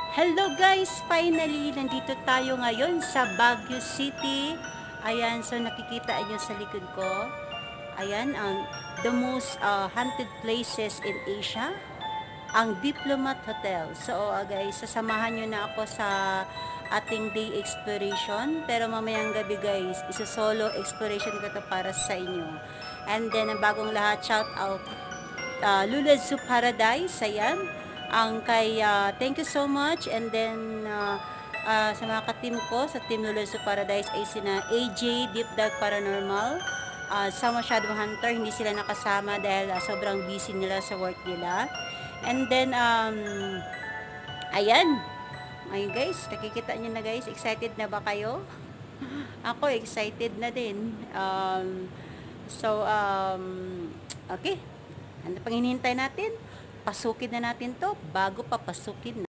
Hello guys! Finally, nandito tayo ngayon sa Baguio City. Ayan, so nakikita nyo sa likod ko. Ayan, ang the most haunted places in Asia. Ang Diplomat Hotel. So guys, sasamahan nyo na ako sa ating day exploration. Pero mamayang gabi guys, isa-solo exploration ko to para sa inyo. And then, ang bagong lahat, shout out Lula's Zoo Paradise, ayan, ang kay thank you so much. And then sa mga ka-team ko sa Team Lula's Zoo Paradise ay sina AJ Deep Dive Paranormal, Sama Shadow Hunter, hindi sila nakasama dahil sobrang busy nila sa work nila. And then ayan, ayun guys, nakikita nyo na guys, excited na ba kayo? Ako excited na din. Okay. Ano pang hinihintay natin? Pasukin na natin to bago papasukin